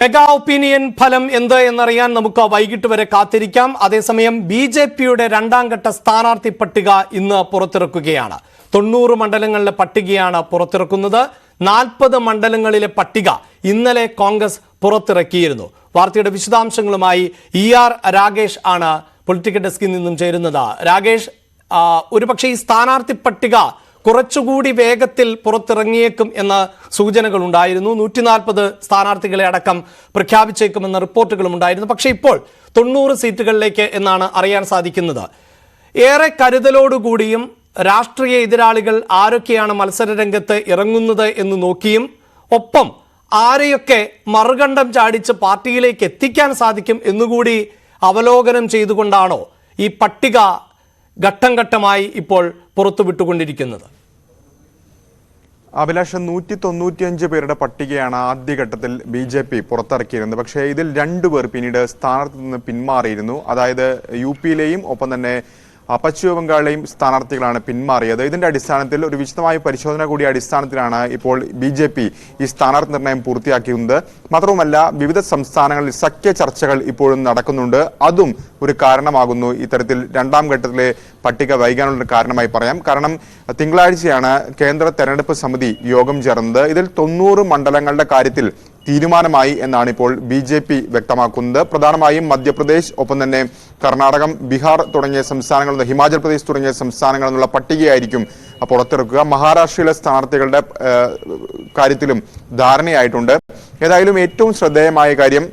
Mega opinion ഫലം എന്ത് എന്നറിയാൻ നമുക്ക് വൈകിട്ട് വരെ കാത്തിരിക്കാം. അതേസമയം ബി.ജെ.പിയുടെ രണ്ടാം ഘട്ട സ്ഥാനാർത്ഥി പട്ടിക ഇന്ന് പുറത്തിറക്കുകയാണ്. 90 മണ്ഡലങ്ങളിലെ പട്ടികയാണ് പുറത്തിറക്കുന്നത്. 40 മണ്ഡലങ്ങളിലെ പട്ടിക ഇന്നലെ കോൺഗ്രസ് പുറത്തിറക്കിയിരുന്നു. വാർത്തയുടെ വിശദാംശങ്ങളുമായി ER രാഗേഷ് ആണ് പൊളിറ്റിക്കൽ ഡെസ്കിൽ നിന്നും ചേരുന്നത്. രാഗേഷ്, ഒരുപക്ഷെ ഈ സ്ഥാനാർത്ഥി പട്ടിക കുറച്ചുകൂടി വേഗത്തിൽ പുറത്തിറങ്ങിയേക്കും എന്ന സൂചനകൾ ഉണ്ടായിരുന്നു. 140 സ്ഥാനാർത്ഥികളെ അടക്കം പ്രഖ്യാപിച്ചേക്കുമെന്ന റിപ്പോർട്ടുകളും ഉണ്ടായിരുന്നു. പക്ഷേ ഇപ്പോൾ 90 സീറ്റുകളിലേക്ക് എന്നാണ് അറിയാൻ സാധിക്കുന്നത്. ഏറെ കരുതലോടുകൂടിയും രാഷ്ട്രീയ എതിരാളികൾ ആരൊക്കെയാണ് മത്സര രംഗത്ത് ഇറങ്ങുന്നത് എന്ന് നോക്കിയും ഒപ്പം ആരെയൊക്കെ മറുകണ്ഠം ചാടിച്ച് പാർട്ടിയിലേക്ക് എത്തിക്കാൻ സാധിക്കും എന്നുകൂടി അവലോകനം ചെയ്തുകൊണ്ടാണോ ഈ പട്ടിക ഘട്ടം ഘട്ടമായി ഇപ്പോൾ പുറത്തുവിട്ടുകൊണ്ടിരിക്കുന്നത്? അഭിലാഷ്, 195 പേരുടെ പട്ടികയാണ് ആദ്യഘട്ടത്തിൽ BJP പുറത്തിറക്കിയിരുന്നത്. പക്ഷേ ഇതിൽ 2 പേർ പിന്നീട് സ്ഥാനാർത്ഥിയിൽ നിന്ന് പിന്മാറിയിരുന്നു. അതായത് UP-യിലെയും ഒപ്പം തന്നെ പശ്ചിമ ബംഗാളിലെയും സ്ഥാനാർത്ഥികളാണ് പിന്മാറിയത്. ഇതിന്റെ അടിസ്ഥാനത്തിൽ ഒരു വിശദമായ പരിശോധന കൂടി അടിസ്ഥാനത്തിലാണ് ഇപ്പോൾ BJP ഈ സ്ഥാനാർത്ഥി നിർണയം പൂർത്തിയാക്കിയത്. മാത്രവുമല്ല, വിവിധ സംസ്ഥാനങ്ങളിൽ സഖ്യ ചർച്ചകൾ ഇപ്പോഴും നടക്കുന്നുണ്ട്. അതും ഒരു കാരണമാകുന്നു ഇത്തരത്തിൽ രണ്ടാം ഘട്ടത്തിലെ പട്ടിക വൈകാനുള്ള കാരണമായി പറയാം. കാരണം തിങ്കളാഴ്ചയാണ് കേന്ദ്ര തെരഞ്ഞെടുപ്പ് സമിതി യോഗം ചേർന്നത്. ഇതിൽ 90 മണ്ഡലങ്ങളുടെ കാര്യത്തിൽ തീരുമാനമായി എന്നാണ് ഇപ്പോൾ BJP വ്യക്തമാക്കുന്നത്. പ്രധാനമായും മധ്യപ്രദേശ്, ഒപ്പം തന്നെ കർണാടകം, ബീഹാർ തുടങ്ങിയ സംസ്ഥാനങ്ങളിൽ, ഹിമാചൽ പ്രദേശ് തുടങ്ങിയ സംസ്ഥാനങ്ങളിൽ നിന്നുള്ള പട്ടികയായിരിക്കും പുറത്തിറക്കുക. മഹാരാഷ്ട്രയിലെ സ്ഥാനാർത്ഥികളുടെ കാര്യത്തിലും ധാരണയായിട്ടുണ്ട്. ഏതായാലും ഏറ്റവും ശ്രദ്ധേയമായ കാര്യം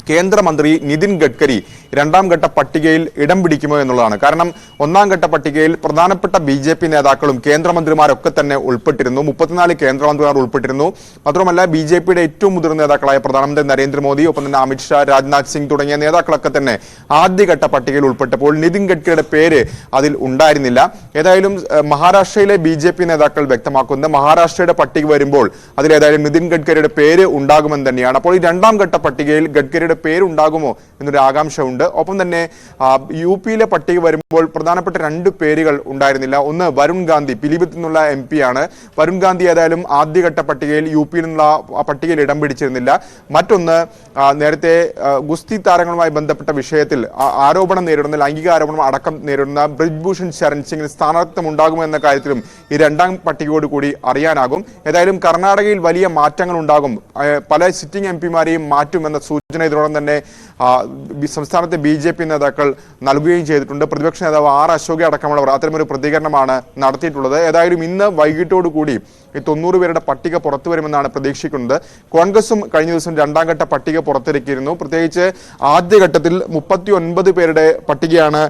കേന്ദ്രമന്ത്രി നിതിൻ ഗഡ്കരി രണ്ടാം ഘട്ട പട്ടികയിൽ ഇടം പിടിക്കുമോ എന്നുള്ളതാണ്. കാരണം ഒന്നാം ഘട്ട പട്ടികയിൽ പ്രധാനപ്പെട്ട BJP നേതാക്കളും കേന്ദ്രമന്ത്രിമാരൊക്കെ തന്നെ ഉൾപ്പെട്ടിരുന്നു. 34 കേന്ദ്രമന്ത്രിമാർ ഉൾപ്പെട്ടിരുന്നു. മാത്രമല്ല BJPയുടെ ഏറ്റവും മുതിർന്ന നേതാക്കളായ പ്രധാനമന്ത്രി നരേന്ദ്രമോദി, ഒപ്പം തന്നെ അമിത്ഷാ, രാജ്നാഥ് സിംഗ് തുടങ്ങിയ നേതാക്കളൊക്കെ തന്നെ ആദ്യഘട്ട പട്ടികയിൽ ഉൾപ്പെട്ടപ്പോൾ നിതിൻ ഗഡ്കരിയുടെ പേര് അതിൽ ഉണ്ടായിരുന്നില്ല. ഏതായാലും മഹാരാഷ്ട്രയിലെ BJP നേതാക്കൾ വ്യക്തമാക്കുന്നത് മഹാരാഷ്ട്രയുടെ പട്ടിക വരുമ്പോൾ അതിലേതായാലും നിതിൻ ഗഡ്കരിയുടെ പേര് ഉണ്ടാകുമെന്ന് തന്നെയാണ്. അപ്പോൾ ഈ രണ്ടാം ഘട്ട പട്ടികയിൽ ഗഡ്കരിയുടെ പേരുണ്ടാകുമോ എന്നൊരു ആകാംക്ഷ ഉണ്ട്. ഒപ്പം തന്നെ UP-യിലെ പട്ടിക വരുമ്പോൾ പ്രധാനപ്പെട്ട 2 പേരുകൾ ഉണ്ടായിരുന്നില്ല. ഒന്ന് വരുൺ ഗാന്ധി, പിലിഭിത്തിൽ നിന്നുള്ള MP ആണ്. വരുൺ ഗാന്ധി ഏതായാലും ആദ്യഘട്ട പട്ടികയിൽ UP-യിൽ നിന്നുള്ള പട്ടികയിൽ ഇടം പിടിച്ചിരുന്നില്ല. മറ്റൊന്ന് നേരത്തെ ഗുസ്തി താരങ്ങളുമായി ബന്ധപ്പെട്ട വിഷയത്തിൽ ആരോപണം നേരിടുന്ന, ലൈംഗിക ആരോപണം അടക്കം നേരിടുന്ന ബ്രിജ്ഭൂഷൺ ശരൺ സിംഗിന് സ്ഥാനാർത്ഥിത്വം ഉണ്ടാകുമോ എന്ന കാര്യത്തിലും ഈ രണ്ടാം പട്ടികയോട് കൂടി അറിയാനാകും. ഏതായാലും കർണാടകയിൽ വലിയ മാറ്റങ്ങൾ ഉണ്ടാകും. പല സിറ്റിംഗ് MP-മാരെയും മാറ്റുമെന്ന സൂചന ഇതിനോടൊപ്പം തന്നെ സംസ്ഥാനത്തെ BJP നേതാക്കൾ നൽകുകയും ചെയ്തിട്ടുണ്ട്. പ്രതിപക്ഷ നേതാവ് അശോക് അടക്കമുള്ളവർ അത്തരമൊരു പ്രതികരണമാണ് നടത്തിയിട്ടുള്ളത്. ഏതായാലും ഇന്ന് വൈകിട്ടോടുകൂടി ഈ 90 പേരുടെ പട്ടിക പുറത്തു വരുമെന്നാണ് പ്രതീക്ഷിക്കുന്നത്. കോൺഗ്രസും കഴിഞ്ഞ ദിവസം രണ്ടാം ഘട്ട പട്ടിക പുറത്തിറക്കിയിരുന്നു. പ്രത്യേകിച്ച് ആദ്യഘട്ടത്തിൽ 39 പേരുടെ പട്ടികയാണ്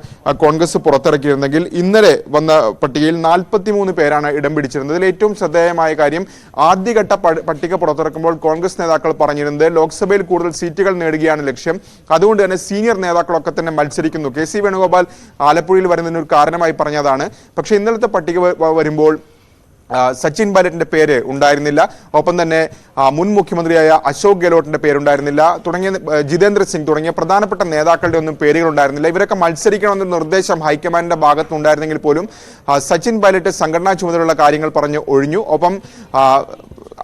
കോൺഗ്രസ് പുറത്തിറക്കിയിരുന്നെങ്കിൽ ഇന്നലെ വന്ന പട്ടികയിൽ 43 പേരാണ് ഇടം പിടിച്ചിരുന്നത്. ഇതിൽ ഏറ്റവും ശ്രദ്ധേയമായ കാര്യം, ആദ്യഘട്ട പട്ടിക പുറത്തിറക്കുമ്പോൾ കോൺഗ്രസ് നേതാക്കൾ പറഞ്ഞിരുന്നത് ലോക്സഭയിൽ കൂടുതൽ സീറ്റുകൾ നേടുകയാണ് ലക്ഷ്യം. അതുകൊണ്ട് തന്നെ സീനിയർ നേതാക്കളൊക്കെ തന്നെ മത്സരിക്കുന്നു. KC വേണുഗോപാൽ ആലപ്പുഴയിൽ വരുന്നതിന് ഒരു കാരണമായി പറഞ്ഞതാണ്. പക്ഷേ ഇന്നലത്തെ പട്ടിക വരുമ്പോൾ സച്ചിൻ പൈലറ്റിന്റെ പേര് ഉണ്ടായിരുന്നില്ല. ഒപ്പം തന്നെ മുൻ മുഖ്യമന്ത്രിയായ അശോക് ഗെഹ്ലോട്ടിന്റെ പേരുണ്ടായിരുന്നില്ല. തുടങ്ങിയ ജിതേന്ദ്ര സിംഗ് തുടങ്ങിയ പ്രധാനപ്പെട്ട നേതാക്കളുടെ ഒന്നും പേരുകൾ ഉണ്ടായിരുന്നില്ല. ഇവരൊക്കെ മത്സരിക്കണമെന്ന നിർദ്ദേശം ഹൈക്കമാൻഡിന്റെ ഭാഗത്തുനിന്നുണ്ടായിരുന്നെങ്കിൽ പോലും സച്ചിൻ പൈലറ്റ് സംഘടനാ ചുമതലയുള്ള കാര്യങ്ങൾ പറഞ്ഞു ഒഴിഞ്ഞു. ഒപ്പം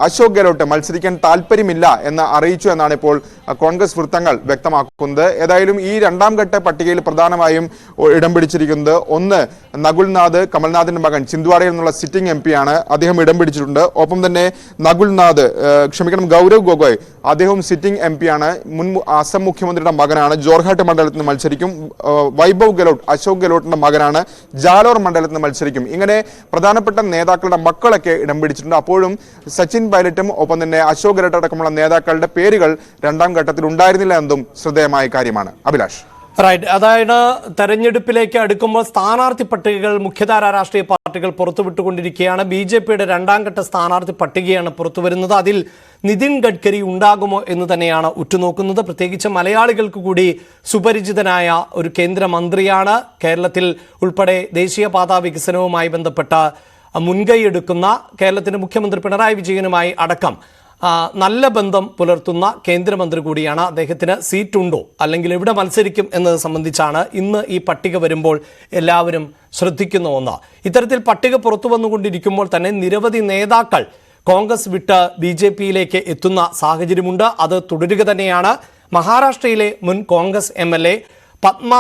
അശോക് ഗെഹ്ലോട്ട് മത്സരിക്കാൻ താല്പര്യമില്ല എന്ന് അറിയിച്ചു എന്നാണ് ഇപ്പോൾ കോൺഗ്രസ് വൃത്തങ്ങൾ വ്യക്തമാക്കുന്നത്. ഏതായാലും ഈ രണ്ടാം ഘട്ട പട്ടികയിൽ പ്രധാനമായും ഇടം പിടിച്ചിരിക്കുന്നത് ഒന്ന് നകുൽനാഥ്, കമൽനാഥിന്റെ മകൻ, ചിന്ദ്വാഡയിൽ നിന്നുള്ള സിറ്റിംഗ് MP ആണ്. അദ്ദേഹം ഇടം പിടിച്ചിട്ടുണ്ട്. ഒപ്പം തന്നെ ഗൗരവ് ഗൊഗോയ്, അദ്ദേഹം സിറ്റിംഗ് MP ആണ്. മുൻ അസം മുഖ്യമന്ത്രിയുടെ മകനാണ്. ജോർഹാട്ട് മണ്ഡലത്തിൽ നിന്ന് മത്സരിക്കും. വൈഭവ് ഗെഹ്ലോട്ട് അശോക് ഗെഹ്ലോട്ടിന്റെ മകനാണ്. ജാലോർ മണ്ഡലത്തിൽ നിന്ന് മത്സരിക്കും. ഇങ്ങനെ പ്രധാനപ്പെട്ട നേതാക്കളുടെ മക്കളൊക്കെ ഇടം പിടിച്ചിട്ടുണ്ട്. അപ്പോഴും സച്ചിൻ പൈലറ്റും ഒപ്പം തന്നെ അശോക് ഗെഹ്ലോട്ട് അടക്കമുള്ള നേതാക്കളുടെ പേരുകൾ രണ്ടാം ഘട്ടത്തിൽ ഉണ്ടായിരുന്നില്ല എന്നതും ശ്രദ്ധേയമായ കാര്യമാണ്. അഭിലാഷ്, റൈറ്റ്. അതായത് തെരഞ്ഞെടുപ്പിലേക്ക് അടുക്കുമ്പോൾ സ്ഥാനാർത്ഥി പട്ടികകൾ മുഖ്യധാര രാഷ്ട്രീയ പാർട്ടികൾ പുറത്തുവിട്ടുകൊണ്ടിരിക്കുകയാണ്. BJPയുടെ രണ്ടാം ഘട്ട സ്ഥാനാർത്ഥി പട്ടികയാണ് പുറത്തു വരുന്നത്. അതിൽ നിതിൻ ഗഡ്കരി ഉണ്ടാകുമോ എന്ന് തന്നെയാണ് ഉറ്റുനോക്കുന്നത്. പ്രത്യേകിച്ച് മലയാളികൾക്ക് കൂടി സുപരിചിതനായ ഒരു കേന്ദ്രമന്ത്രിയാണ്. കേരളത്തിൽ ഉൾപ്പെടെ ദേശീയപാതാ വികസനവുമായി ബന്ധപ്പെട്ട മുൻകൈയെടുക്കുന്ന കേരളത്തിന്റെ മുഖ്യമന്ത്രി പിണറായി വിജയനുമായി അടക്കം നല്ല ബന്ധം പുലർത്തുന്ന കേന്ദ്രമന്ത്രി കൂടിയാണ്. അദ്ദേഹത്തിന് സീറ്റുണ്ടോ അല്ലെങ്കിൽ എവിടെ മത്സരിക്കും എന്നത് സംബന്ധിച്ചാണ് ഇന്ന് ഈ പട്ടിക വരുമ്പോൾ എല്ലാവരും ശ്രദ്ധിക്കുന്ന ഒന്ന്. ഇത്തരത്തിൽ പട്ടിക പുറത്തു വന്നുകൊണ്ടിരിക്കുമ്പോൾ തന്നെ നിരവധി നേതാക്കൾ കോൺഗ്രസ് വിട്ട് BJPയിലേക്ക് എത്തുന്ന സാഹചര്യമുണ്ട്. അത് തുടരുക തന്നെയാണ്. മഹാരാഷ്ട്രയിലെ മുൻ കോൺഗ്രസ് MLA പത്മ